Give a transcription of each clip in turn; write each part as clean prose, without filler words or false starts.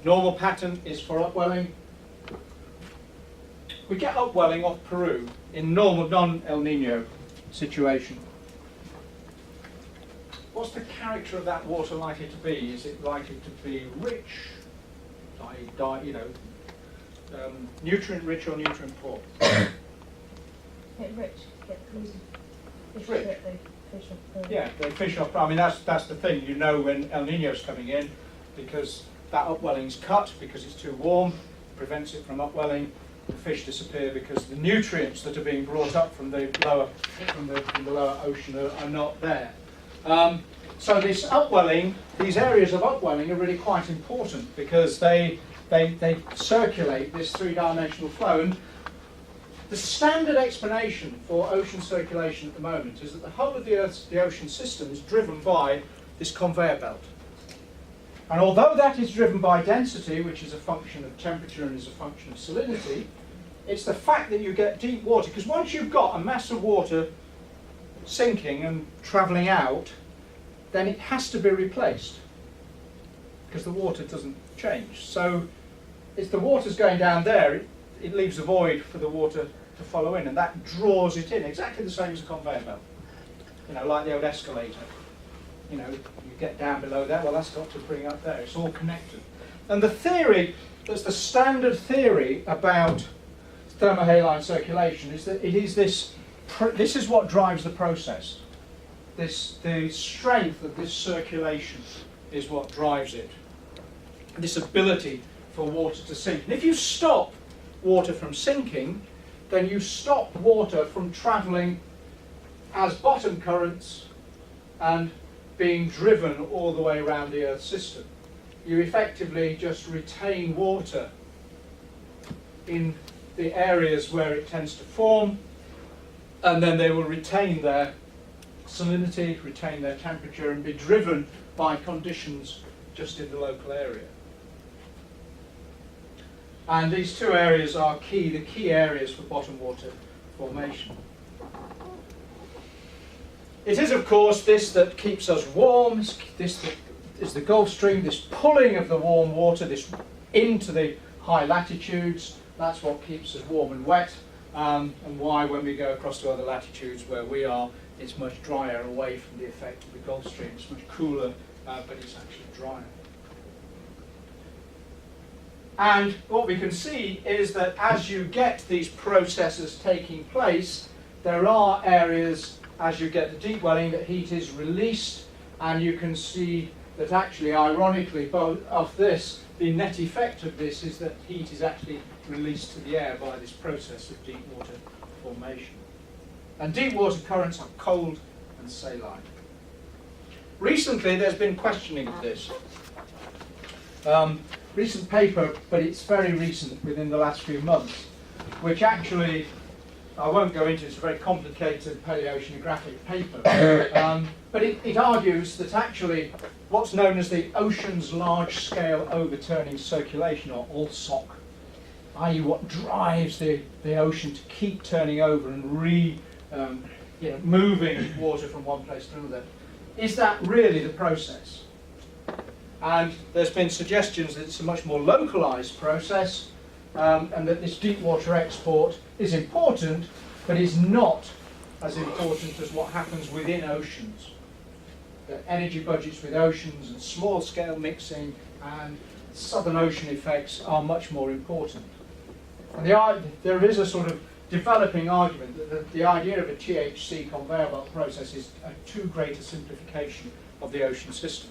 Normal pattern is for upwelling. We get upwelling off Peru in normal non-El Nino situation. What's the character of that water likely to be? Is it likely to be rich, nutrient rich or nutrient poor? Get rich, get It's fish rich. that they fish off. Yeah, they fish off. I mean, that's the thing. You know when El Nino's coming in, because that upwelling's cut because it's too warm, prevents it from upwelling. The fish disappear because the nutrients that are being brought up from the lower ocean are not there. So this upwelling, these areas of upwelling are really quite important because they circulate this three-dimensional flow. And the standard explanation for ocean circulation at the moment is that the whole of the ocean system is driven by this conveyor belt. And although that is driven by density, which is a function of temperature and is a function of salinity, it's the fact that you get deep water, because once you've got a mass of water sinking and travelling out, then it has to be replaced, because the water doesn't change. So if the water's going down there, it leaves a void for the water to follow in, and that draws it in, exactly the same as a conveyor belt. You know, like the old escalator. You know, you get down below there, well, that's got to bring up there. It's all connected. And the theory, that's the standard theory about thermohaline circulation, is that it is this is what drives the process. The strength of this circulation is what drives it. This ability for water to sink. And if you stop water from sinking, then you stop water from travelling as bottom currents and being driven all the way around the Earth system. You effectively just retain water in the areas where it tends to form, and then they will retain their salinity, retain their temperature, and be driven by conditions just in the local area. And these two areas are the key areas for bottom water formation. It is, of course, this that keeps us warm. This that is the Gulf Stream, this pulling of the warm water into the high latitudes. That's what keeps us warm and wet, and why when we go across to other latitudes where we are, it's much drier away from the effect of the Gulf Stream. It's much cooler, but it's actually drier. And what we can see is that as you get these processes taking place, there are areas, as you get the deep welling, that heat is released, and you can see that actually, ironically, both of this, the net effect of this is that heat is actually released to the air by this process of deep water formation. And deep water currents are cold and saline. Recently, there's been questioning of this. Recent paper, but it's very recent, within the last few months, which actually, I won't go into, it's a very complicated paleoceanographic paper, but it argues that actually what's known as the ocean's large-scale overturning circulation, or ALSOC, i.e. what drives the ocean to keep turning over and moving water from one place to another, is that really the process? And there's been suggestions that it's a much more localized process, and that this deep water export is important, but is not as important as what happens within oceans. The energy budgets with oceans and small scale mixing and southern ocean effects are much more important. And there is a sort of developing argument that the idea of a THC conveyor belt process is a too great a simplification of the ocean system.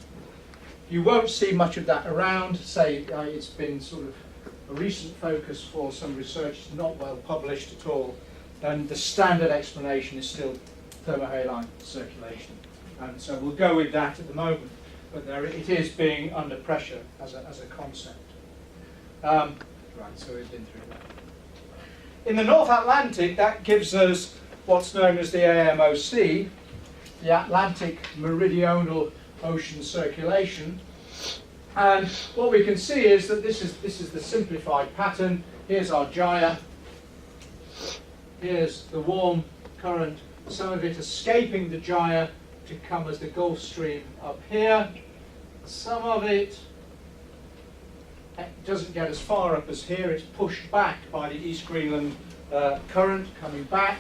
You won't see much of that around. Say it's been sort of a recent focus for some research, it's not well published at all, and the standard explanation is still thermohaline circulation. And so we'll go with that at the moment, but it is being under pressure as a concept. Right, so we've been through that. In the North Atlantic, that gives us what's known as the AMOC, the Atlantic Meridional Ocean Circulation. And what we can see is that this is the simplified pattern. Here's our gyre. Here's the warm current, some of it escaping the gyre to come as the Gulf Stream up here. Some of it doesn't get as far up as here. It's pushed back by the East Greenland current coming back.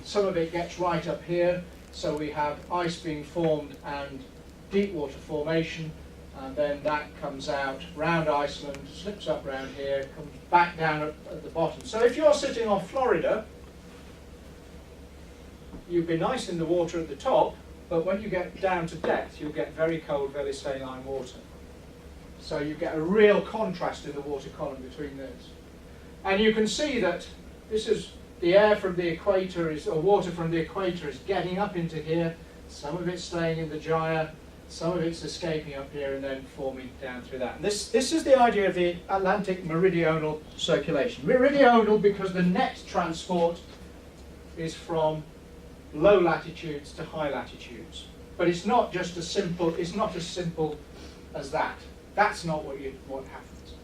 Some of it gets right up here, so we have ice being formed and deep water formation, and then that comes out round Iceland, slips up round here, comes back down at the bottom. So if you're sitting off Florida, you'd be nice in the water at the top, but when you get down to depth, you'll get very cold, very saline water. So you get a real contrast in the water column between those. And you can see that this is the air from the equator, or water from the equator is getting up into here. Some of it's staying in the gyre, some of it's escaping up here and then forming down through that. And this is the idea of the Atlantic meridional circulation. Meridional because the net transport is from low latitudes to high latitudes. But it's not just as simple, it's not as simple as that. That's not what happens.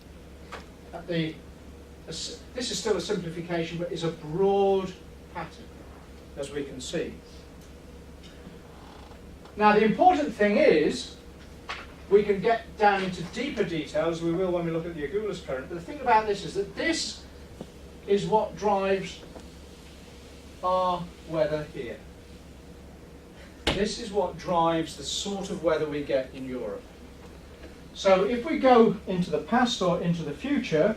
This is still a simplification, but it's a broad pattern, as we can see. Now the important thing is, we can get down into deeper details, we will when we look at the Agulhas current, but the thing about this is that this is what drives our weather here. This is what drives the sort of weather we get in Europe. So if we go into the past or into the future,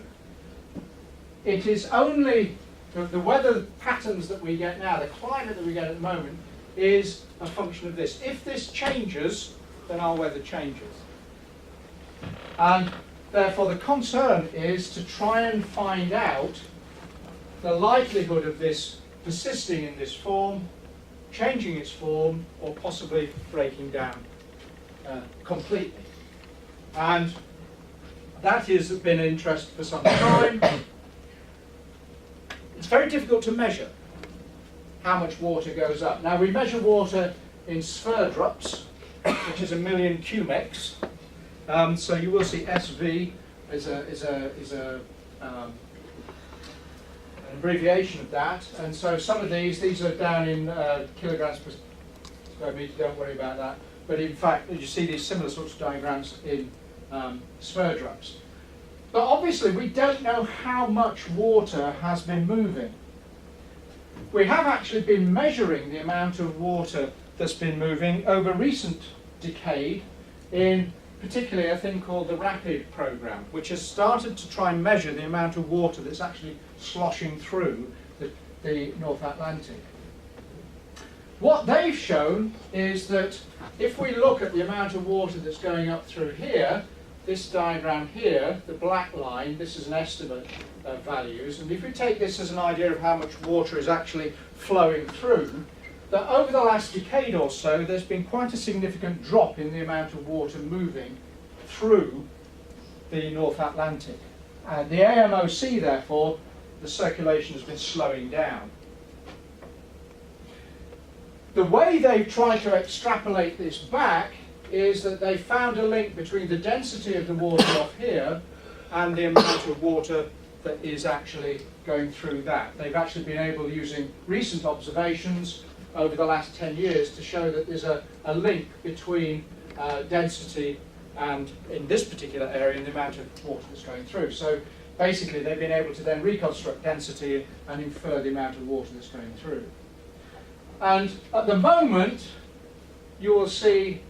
it is only the weather patterns that we get now, the climate that we get at the moment, is a function of this. If this changes, then our weather changes. And therefore the concern is to try and find out the likelihood of this persisting in this form, changing its form, or possibly breaking down completely. And that has been an interest for some time. It's very difficult to measure how much water goes up. Now we measure water in sverdrups, which is 1 million cumecs. So you will see SV is an abbreviation of that. And so some of these are down in kilograms per square metre. Don't worry about that. But in fact, you see these similar sorts of diagrams in sverdrups. But obviously we don't know how much water has been moving. We have actually been measuring the amount of water that's been moving over recent decade in particularly a thing called the RAPID program, which has started to try and measure the amount of water that's actually sloshing through the North Atlantic. What they've shown is that if we look at the amount of water that's going up through here, this diagram here, the black line, this is an estimate of values, and if we take this as an idea of how much water is actually flowing through, that over the last decade or so there's been quite a significant drop in the amount of water moving through the North Atlantic. And the AMOC, therefore, the circulation has been slowing down. The way they've tried to extrapolate this back is that they found a link between the density of the water off here and the amount of water that is actually going through that. They've actually been able, using recent observations over the last 10 years, to show that there's a link between density and, in this particular area, the amount of water that's going through. So basically they've been able to then reconstruct density and infer the amount of water that's going through. And at the moment, you will see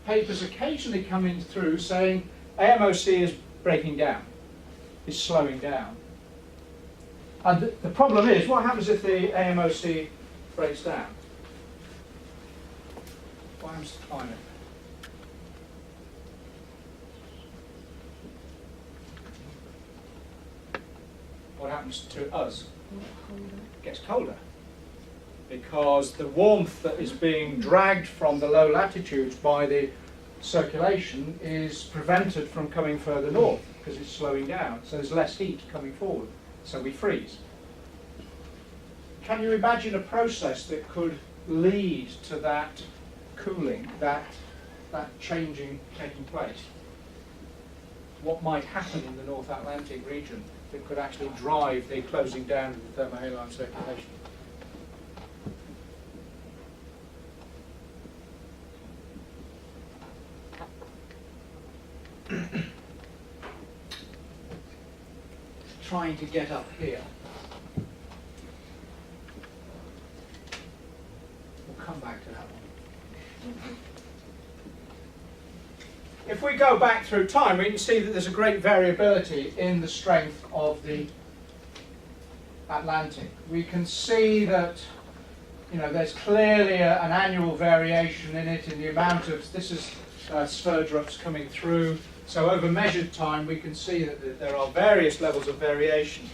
papers occasionally coming through saying AMOC is breaking down, is slowing down. And the problem is, what happens if the AMOC breaks down? What happens to climate? What happens to us? It gets colder. Because the warmth that is being dragged from the low latitudes by the circulation is prevented from coming further north because it's slowing down. So there's less heat coming forward. So we freeze. Can you imagine a process that could lead to that cooling, that changing taking place? What might happen in the North Atlantic region that could actually drive the closing down of the thermohaline circulation? trying to get up here. We'll come back to that one. If we go back through time, we can see that there's a great variability in the strength of the Atlantic. We can see that, you know, there's clearly an annual variation in it, in the amount of, this is Sverdrups coming through. So over measured time, we can see that there are various levels of variation.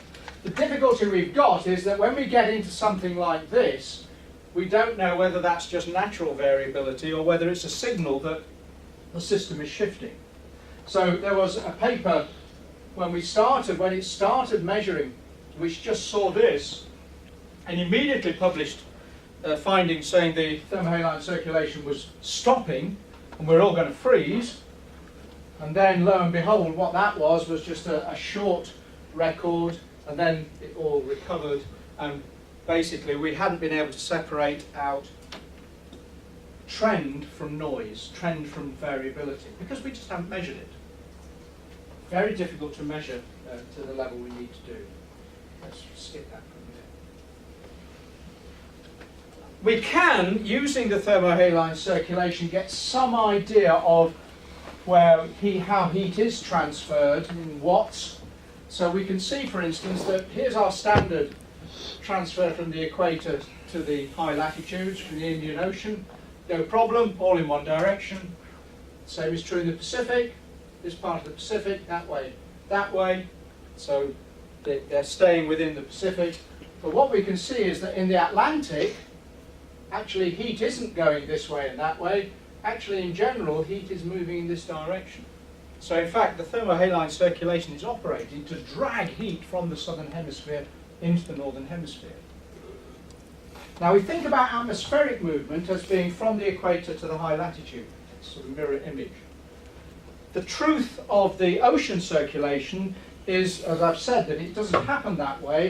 The difficulty we've got is that when we get into something like this, we don't know whether that's just natural variability or whether it's a signal that the system is shifting. So there was a paper when it started measuring, which just saw this, and immediately published findings saying the thermohaline circulation was stopping and we're all going to freeze. And then, lo and behold, what that was just a short record, and then it all recovered, and basically we hadn't been able to separate out trend from noise, trend from variability, because we just haven't measured it. Very difficult to measure to the level we need to do. Let's skip that for a minute. We can, using the thermohaline circulation, get some idea of how heat is transferred in watts. So we can see, for instance, that here's our standard transfer from the equator to the high latitudes, from the Indian Ocean. No problem, all in one direction. Same is true in the Pacific. This part of the Pacific, that way, that way. So they're staying within the Pacific. But what we can see is that in the Atlantic, actually heat isn't going this way and that way. Actually, in general, heat is moving in this direction. So in fact, the thermohaline circulation is operating to drag heat from the southern hemisphere into the northern hemisphere. Now we think about atmospheric movement as being from the equator to the high latitude. It's sort of mirror image. The truth of the ocean circulation is, as I've said, that it doesn't happen that way.